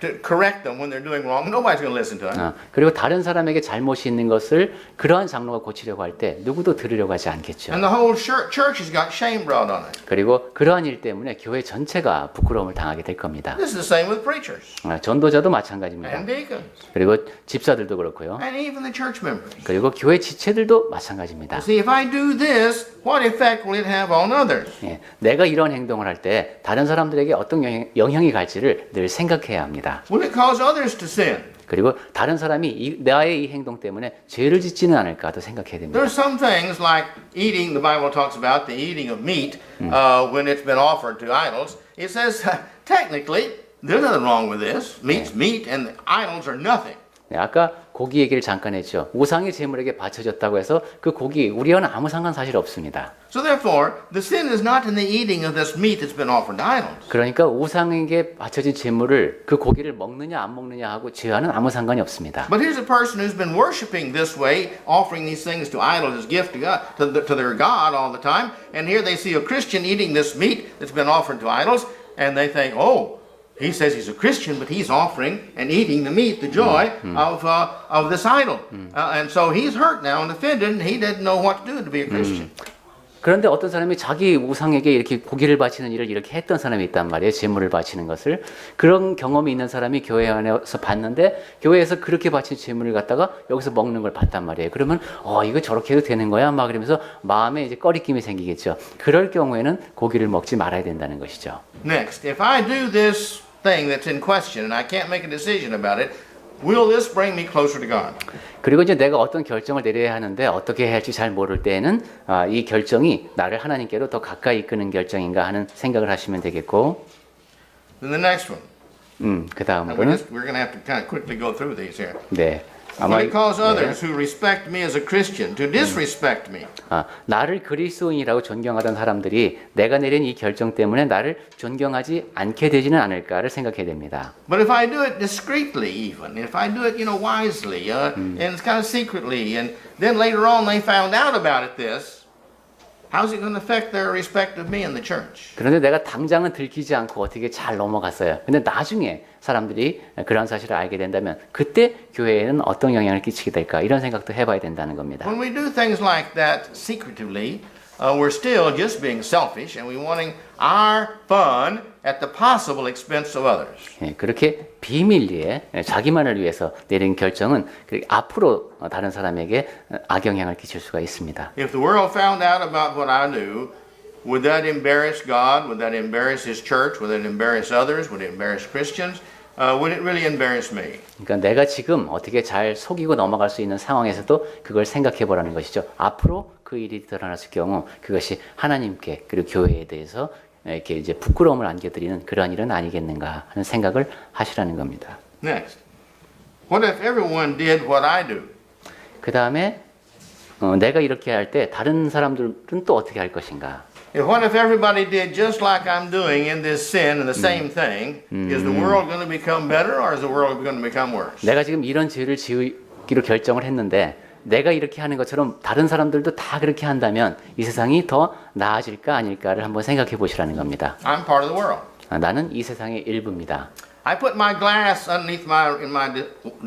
to correct them when they're doing wrong, nobody's going to listen to him. 그리고 다른 사람에게 잘못이 있는 것을 그러한 장로가 고치려고 할 때 누구도 들으려고 하지 않겠죠. And the whole church has got shame brought on it. 그리고 그러한 일 때문에 교회 전체가 부끄러움을 당하게 될 겁니다. This is the same with preachers 전도자도 마찬가지입니다. and deacons 그리고 집사들도 그렇고요. and even the church members. 그리고 교회 지체들도 마찬가지입니다. See, if I do this, what effect will it have on others? 예, 내가 이런 행동을 할 때 다른 사람들에게 어떤 영향이 갈지를 늘 생각해야 합니다. Will it cause others to sin? 그리고 다른 사람이 나의 이 행동 때문에 죄를 짓지는 않을까도 생각해야 됩니다. There's some things like eating, the Bible talks about the eating of meat when it's been offered to idols. It says, technically, there's nothing wrong with this. Meat's meat and idols are nothing. 네, 아까 고기 얘기를 잠깐 했죠. 우상의 제물에게 바쳐졌다고 해서 그 고기 우리와는 아무 상관 사실 없습니다. So therefore, the sin is not in the eating of this meat that's been offered to idols. 그러니까 우상에게 바쳐진 제물을 그 고기를 먹느냐 안 먹느냐 하고 죄와는 아무 상관이 없습니다. But here's a person who's been worshiping this way, offering these things to idols as gift to God, to their God all the time, and here they see a Christian eating this meat that's been offered to idols, and they think, oh, he says he's a Christian, but he's offering and eating the meat, the joy of this idol. And so he's hurt now and offended, and he didn't know what to do to be a Christian. 그런데 어떤 사람이 자기 우상에게 이렇게 고기를 바치는 일을 이렇게 했던 사람이 있단 말이에요. 제물을 바치는 것을. 그런 경험이 있는 사람이 교회 안에서 봤는데 교회에서 그렇게 바친 제물을 갖다가 여기서 먹는 걸 봤단 말이에요. 그러면 이거 저렇게 해도 되는 거야? 막 그러면서 마음에 이제 꺼리낌이 생기겠죠. 그럴 경우에는 고기를 먹지 말아야 된다는 것이죠. Next, if I do this thing that's in question and I can't make a decision about it, will this bring me closer to God? 그리고 이제 내가 어떤 결정을 내려야 하는데 어떻게 해야 할지 잘 모를 때에는 이 결정이 나를 하나님께로 더 가까이 이끄는 결정인가 하는 생각을 하시면 되겠고. Then the next one. 그 And 다음으로는 we're going to have to kind of quickly go through these here. 네. 아마 Will it cause others who respect me as a Christian to disrespect me? 나를 그리스도인이라고 존경하던 사람들이 내가 내린 이 결정 때문에 나를 존경하지 않게 되지는 않을까를 생각해야 됩니다. But if I do it discreetly even, if I do it, wisely, and it's kind of secretly, and then later on they found out about it how's it going to affect their respect of me in the church? 그런데 내가 당장은 들키지 않고 어떻게 잘 넘어갔어요. 근데 나중에 사람들이 그런 사실을 알게 된다면 그때 교회에는 어떤 영향을 끼치게 될까 이런 생각도 해봐야 된다는 겁니다. When we do things like that secretively, we're still just being selfish and we wanting our fun at the possible expense of others. 예, 그렇게 비밀리에 자기만을 위해서 내린 결정은 앞으로 다른 사람에게 악영향을 끼칠 수가 있습니다. If the world found out about what I do, Would that embarrass God? Would that embarrass His church? Would that embarrass others? Would it embarrass Christians? Would it really embarrass me? 그러니까 내가 지금 어떻게 잘 속이고 넘어갈 수 있는 상황에서도 그걸 생각해 보라는 것이죠. 앞으로 그 일이 드러났을 경우 그것이 하나님께 그리고 교회에 대해서 이렇게 이제 부끄러움을 안겨드리는 그러한 일은 아니겠는가 하는 생각을 하시라는 겁니다. Next. What if everyone did what I do? 그 다음에 내가 이렇게 할 때 다른 사람들은 또 어떻게 할 것인가? What if everybody did just like I'm doing in this sin and the same thing? Is the world going to become better or is the world going to become worse? 내가 지금 이런 죄를 지기로 결정을 했는데 내가 이렇게 하는 것처럼 다른 사람들도 다 그렇게 한다면 이 세상이 더 나아질까 아닐까를 한번 생각해 보시라는 겁니다. I'm part of the world. 나는 이 세상의 일부입니다. I put my glass underneath in my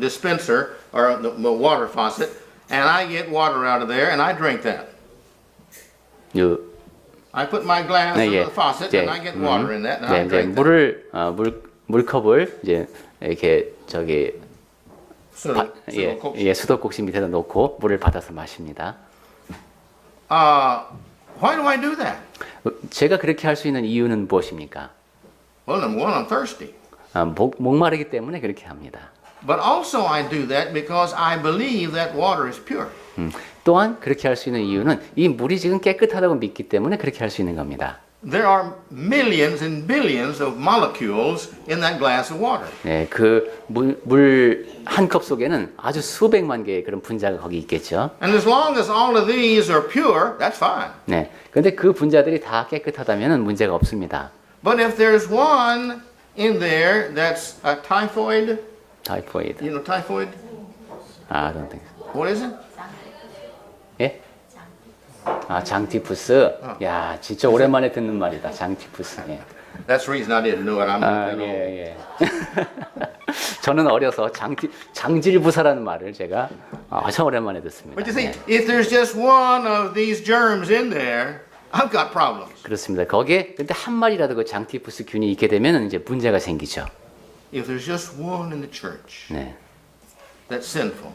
dispenser or the water faucet, and I get water out of there, and I drink that. I put my glass 네, in 예. the faucet, 이제, and I get water in that, and 네, I 이제 drink that. 물컵을 이제 이렇게 저기 수도꼭지. 수도꼭지 밑에다 놓고 물을 받아서 마십니다. Why do I do that? 제가 그렇게 할 수 있는 이유는 무엇입니까? Well, number one, I'm thirsty. 목마르기 때문에 그렇게 합니다. But also I do that because I believe that water is pure. 또한 그렇게 할 수 있는 이유는 이 물이 지금 깨끗하다고 믿기 때문에 그렇게 할 수 있는 겁니다. There are millions and billions of molecules in that glass of water. 네, 그 물 한 컵 속에는 아주 수백만 개의 그런 분자가 거기 있겠죠. And as long as all of these are pure, that's fine. 네, 근데 그 분자들이 다 깨끗하다면은 문제가 없습니다. But if there's one in there that's a typhoid, 타이포이드. you know typhoid? I don't think. What is it? 예? 장티푸스. 야, 진짜 오랜만에 듣는 말이다. 장티푸스. 예. That's the reason I didn't know it. I'm not that old. 예. 저는 어려서 장질부사라는 말을 제가 아주 오랜만에 듣습니다. But you see, 예. if there's just one of these germs in there, I've got problems. 그렇습니다. 거기에 근데 한 마리라도 그 장티푸스 균이 있게 되면 이제 문제가 생기죠. If there's just one in the church 네. that's sinful,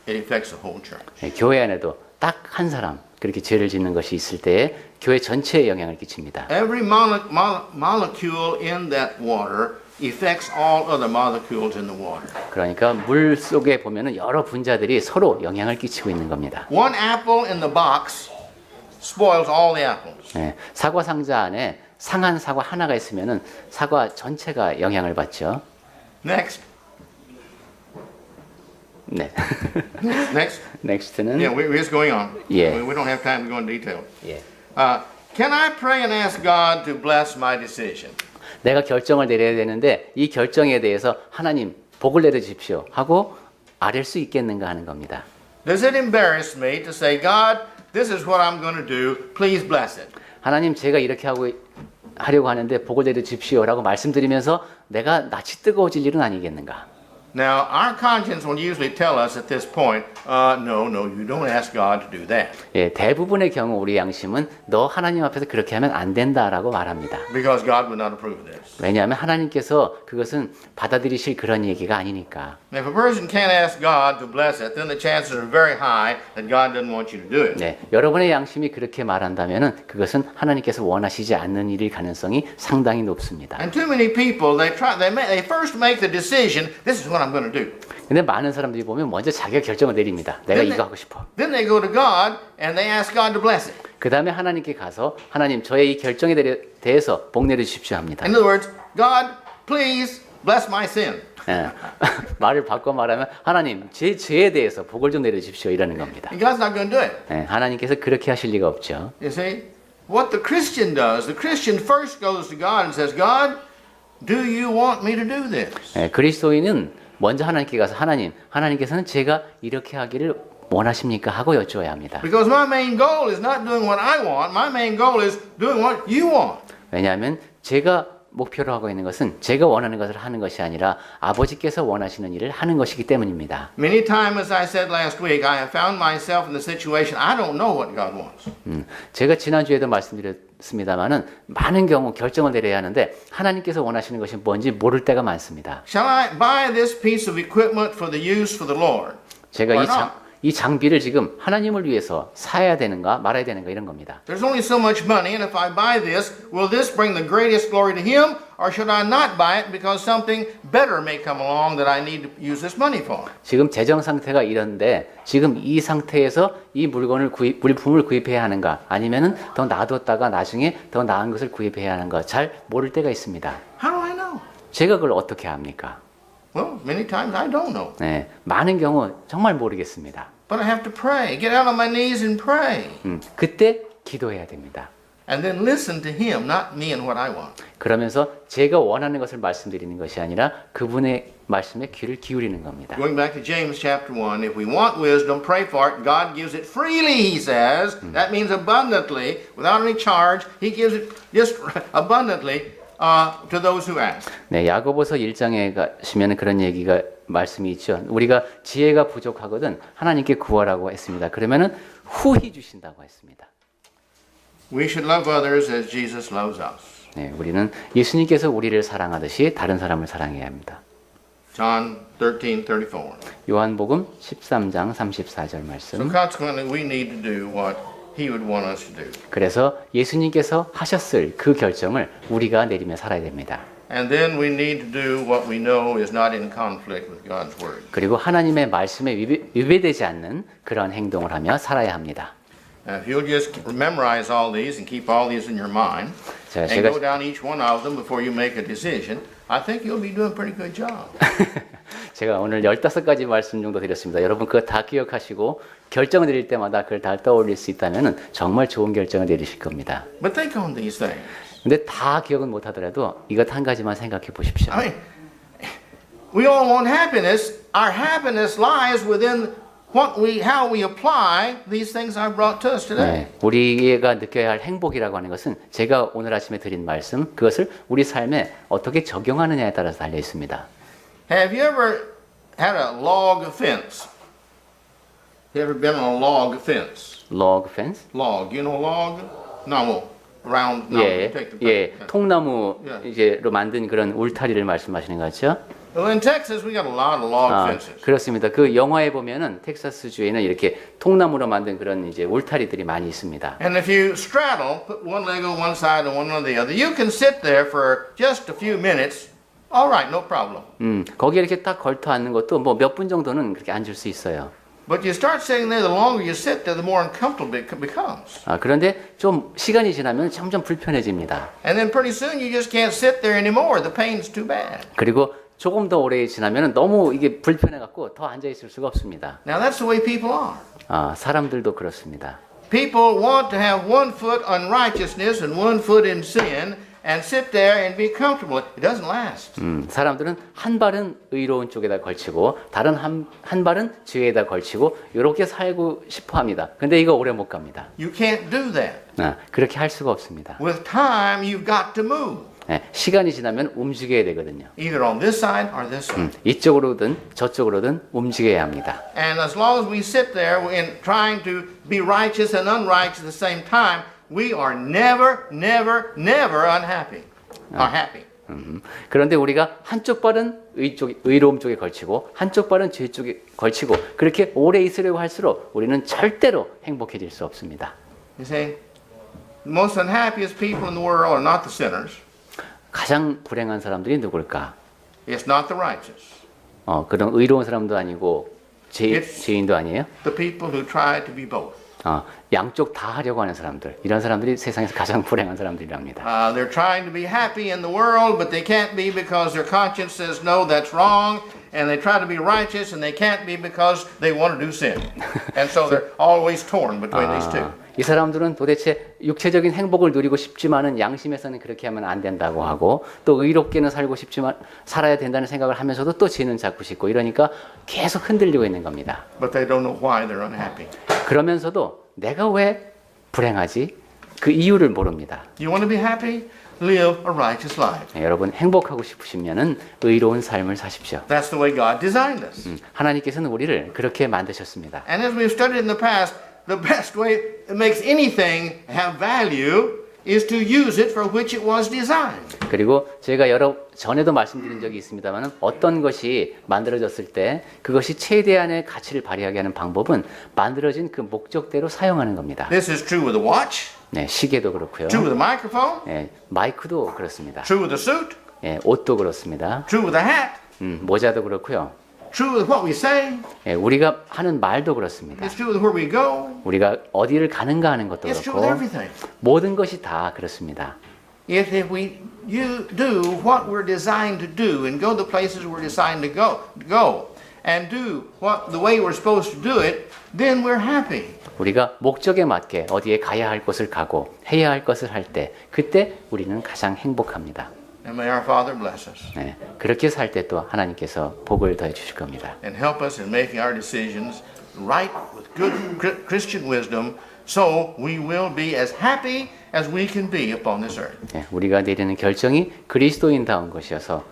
it affects the whole church. 예, 교회 안에도 딱 한 사람 그렇게 죄를 짓는 것이 있을 때에 교회 전체에 영향을 끼칩니다. Every molecule in that water affects all other molecules in the water. 그러니까 물 속에 보면은 여러 분자들이 서로 영향을 끼치고 있는 겁니다. One apple in the box spoils all the apples. 네, 사과 상자 안에 상한 사과 하나가 있으면은 사과 전체가 영향을 받죠. Next. 네. Next. 넥스트는 Yeah, we're just going on. Yeah. We don't have time to go into detail. 예. Can I pray and ask God to bless my decision? 내가 결정을 내려야 되는데 이 결정에 대해서 하나님 복을 내려 주십시오 하고 아랠 수 있겠는가 하는 겁니다. Does it embarrass me to say, God, this is what I'm going to do. Please bless it. 하나님 제가 이렇게 하려고 하는데 복을 내려 주십시오라고 말씀드리면서 내가 낯이 뜨거워질 일은 아니겠는가? Now, our conscience will usually tell us at this point, no, you don't ask God to do that. 예, 대부분의 경우 우리 양심은 너 하나님 앞에서 그렇게 하면 안 된다라고 말합니다. Because God would not approve of this. 왜냐하면 하나님께서 그것은 받아들이실 그런 얘기가 아니니까. If a person can't ask God to bless it, then the chances are very high that God doesn't want you to do it. 네, 여러분의 양심이 그렇게 말한다면은 그것은 하나님께서 원하시지 않는 일일 가능성이 상당히 높습니다. And too many people, they first make the decision, this is what I'm going to do. 근데 많은 사람들이 보면 먼저 자기가 결정을 내립니다. 내가 이거 하고 싶어. Then they go to God and they ask God to bless it. 그 다음에 하나님께 가서 하나님 저의 이 결정에 대해서 복 내려 주십시오 합니다. In other words, God, please bless my sin. 예. 말을 바꿔 말하면 하나님 제 죄에 대해서 복을 좀 내려 주십시오 이라는 겁니다. And God's not going to do it. 예, 하나님께서 그렇게 하실 리가 없죠. You see, what the Christian does, the Christian first goes to God and says, God, do you want me to do this? 예, 그리스도인은 먼저 하나님께 가서 하나님께서는 제가 이렇게 하기를 원하십니까 하고 여쭈어야 합니다. Because my main goal is not doing what I want. My main goal is doing what you want. 왜냐하면 제가 목표로 하고 있는 것은 제가 원하는 것을 하는 것이 아니라 아버지께서 원하시는 일을 하는 것이기 때문입니다. Many times, as I said last week, I have found myself in the situation I don't know what God wants. 제가 지난주에도 말씀드렸습니다만은 많은 경우 결정을 내려야 하는데 하나님께서 원하시는 것이 뭔지 모를 때가 많습니다. Shall I buy this piece of equipment for the use for the Lord? 제가 Or not? 이 장비를 지금 하나님을 위해서 사야 되는가 말아야 되는가 이런 겁니다. There's only so much money, and if I buy this, will this bring the greatest glory to Him, or should I not buy it because something better may come along that I need to use this money for? 지금 재정 상태가 이런데 지금 이 상태에서 이 물품을 구입해야 하는가 아니면은 더 놔뒀다가 나중에 더 나은 것을 구입해야 하는가 잘 모를 때가 있습니다. How do I know? 제가 그걸 어떻게 합니까? Well, many times I don't know. 네, 많은 경우 정말 모르겠습니다. But I have to pray. Get out on my knees and pray. 그때 기도해야 됩니다. And then listen to Him, not me and what I want. 그러면서 제가 원하는 것을 말씀드리는 것이 아니라 그분의 말씀에 귀를 기울이는 겁니다. Going back to James chapter 1, if we want wisdom, pray for it. God gives it freely, He says. That means abundantly, without any charge. He gives it just abundantly to those who ask. 네, 야고보서 1장에 가시면 그런 말씀이 있죠. 우리가 지혜가 부족하거든 하나님께 구하라고 했습니다. 그러면은 후히 주신다고 했습니다. We should love others as Jesus loves us. 네, 우리는 예수님께서 우리를 사랑하듯이 다른 사람을 사랑해야 합니다. John 13:34. 요한복음 13장 34절 말씀. So consequently, we need to do what He would want us to do. 그래서 예수님께서 하셨을 그 결정을 우리가 내리며 살아야 됩니다. And then we need to do what we know is not in conflict with God's Word. 그리고 하나님의 말씀에 위배되지 않는 그런 행동을 하며 살아야 합니다. If you'll just memorize all these and keep all these in your mind 자, and go down each one of them before you make a decision, I think you'll be doing a pretty good job. 제가 오늘 15가지 말씀 정도 드렸습니다. 여러분 그거 다 기억하시고 결정을 내릴 때마다 그걸 다 떠올릴 수 있다면 정말 좋은 결정을 내리실 겁니다. But think on these things. 근데 다 기억은 못 하더라도 이것 한 가지만 생각해 보십시오. I mean, we all want happiness. Our happiness lies within how we apply these things I've brought to us today. 네, 우리가 느껴야 할 행복이라고 하는 것은 제가 오늘 아침에 드린 말씀 그것을 우리 삶에 어떻게 적용하느냐에 따라서 달려 있습니다. Have you ever had a log fence? You ever been on a log fence? log fence? Log, you know log? 나무, round 나무. 예, Take the 예, picture. 통나무 예. 이제로 만든 그런 울타리를 말씀하시는 거죠? Well, in Texas, we got a lot of log 아, fences. 그렇습니다. 그 영화에 보면은 텍사스주에는 이렇게 통나무로 만든 그런 이제 울타리들이 많이 있습니다. And if you straddle, put one leg on one side and one on the other, you can sit there for just a few minutes. All right, no problem. 거기에 이렇게 딱 걸터 앉는 것도 뭐 몇 분 정도는 그렇게 앉을 수 있어요. But you start sitting there, the longer you sit there, the more uncomfortable it becomes. 아, 그런데 좀 시간이 지나면 점점 불편해집니다. And then pretty soon you just can't sit there anymore. The pain's too bad. 그리고 조금 더 오래 지나면 너무 이게 불편해갖고 더 앉아 있을 수가 없습니다. Now that's the way people are. 아, 사람들도 그렇습니다. People want to have one foot on righteousness and one foot in sin and sit there and be comfortable. It doesn't last. 사람들은 한 발은 의로운 쪽에다 걸치고 다른 한 발은 죄에다 걸치고 이렇게 살고 싶어 합니다. 근데 이거 오래 못 갑니다. You can't do that. 아, 그렇게 할 수가 없습니다. With time, you've got to move. 네, 시간이 지나면 움직여야 되거든요. Either on this side or this side. 이쪽으로든 저쪽으로든 움직여야 합니다. And as long as we sit there in trying to be righteous and unrighteous at the same time, we are never, never, never unhappy or happy. 그런데 우리가 한쪽 발은 의로움 쪽에 걸치고 한쪽 발은 죄 쪽에 걸치고 그렇게 오래 있으려고 할수록 우리는 절대로 행복해질 수 없습니다. You see, the most unhappiest people in the world are not the sinners. 가장 불행한 사람들이 누굴까? It's not the righteous. 그런 의로운 사람도 아니고 It's- 죄인도 아니에요. The people who try to be both. 양쪽 다 하려고 하는 사람들. 이런 사람들이 세상에서 가장 불행한 사람들이랍니다. They're trying to be happy in the world, but they can't be because their conscience says, no, that's wrong. And they try to be righteous, and they can't be because they want to do sin. And so they're always torn between these two. 이 사람들은 도대체 육체적인 행복을 누리고 싶지만은 양심에서는 그렇게 하면 안 된다고 하고 또 의롭게는 살고 싶지만 살아야 된다는 생각을 하면서도 또 죄는 잡고 싶고 이러니까 계속 흔들리고 있는 겁니다. But they don't know why they're unhappy. 그러면서도 내가 왜 불행하지? 그 이유를 모릅니다. You want to be happy? Live a righteous life. 네, 여러분 행복하고 싶으시면은 의로운 삶을 사십시오. That's the way God designed us. 하나님께서는 우리를 그렇게 만드셨습니다. And as we've studied in the past, the best way that makes anything have value is to use it for which it was designed. 그리고 제가 전에도 말씀드린 적이 있습니다만 어떤 것이 만들어졌을 때 그것이 최대한의 가치를 발휘하게 하는 방법은 만들어진 그 목적대로 사용하는 겁니다. This is true with a watch, 네, 시계도 그렇고요. true with a microphone, 네, 마이크도 그렇습니다. true with a suit, 네, 옷도 그렇습니다. true with a hat, 모자도 그렇고요. true with what we say, 네, 우리가 하는 말도 그렇습니다. it's true with where we go, 우리가 어디를 가는가 하는 것도 it's true with 그렇고 everything. 모든 것이 다 그렇습니다. If you do what we're designed to do and go the places we're designed to go and do the way we're supposed to do it, then we're happy. 우리가 목적에 맞게 어디에 가야 할 곳을 가고 해야 할 것을 할 때 그때 우리는 가장 행복합니다. And may our Father bless us 네, 그렇게 살 때 또 하나님께서 복을 더해 주실 겁니다. and help us in making our decisions right with good Christian wisdom so we will be as happy as we can be upon this earth. 네, 우리가 내리는 결정이 그리스도인다운 것이어서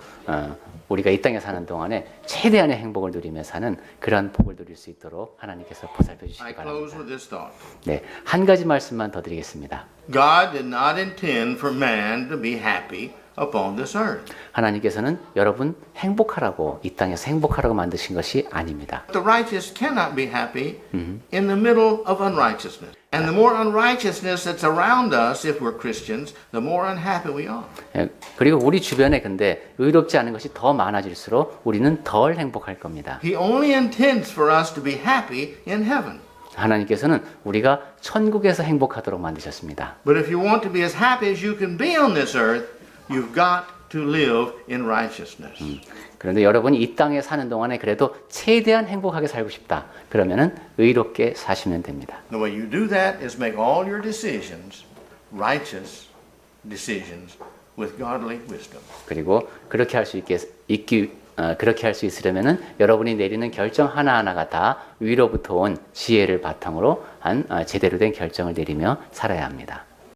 우리가 이 땅에 사는 동안에 최대한의 행복을 누리며 사는 그러한 복을 누릴 수 있도록 하나님께서 보살펴 I 주시기 close 바랍니다. with this thought. 네, 한 가지 말씀만 더 드리겠습니다. God did not intend for man to be happy upon this earth. 하나님께서는 여러분 행복하라고 이 땅에서 행복하라고 만드신 것이 아닙니다. The righteous cannot be happy in the middle of unrighteousness. And the more unrighteousness that's around us, if we're Christians, the more unhappy we are. 예, 그리고 우리 주변에 근데 의롭지 않은 것이 더 많아질수록 우리는 덜 행복할 겁니다. He only intends for us to be happy in heaven. 하나님께서는 우리가 천국에서 행복하도록 만드셨습니다. But if you want to be as happy as you can be on this earth, you've got to live in righteousness. 그런데 여러분이 이 땅에 사는 동안에 그래도 최대한 행복하게 살고 싶다. 그러면은 의롭게 사시면 됩니다. The way you do that is make all your decisions righteous decisions with godly wisdom. 그리고 그렇게 할 수 그렇게 할 수 있으려면은 여러분이 내리는 결정 하나하나가 다 위로부터 온 지혜를 바탕으로 한 제대로 된 결정을 내리며 살아야 합니다.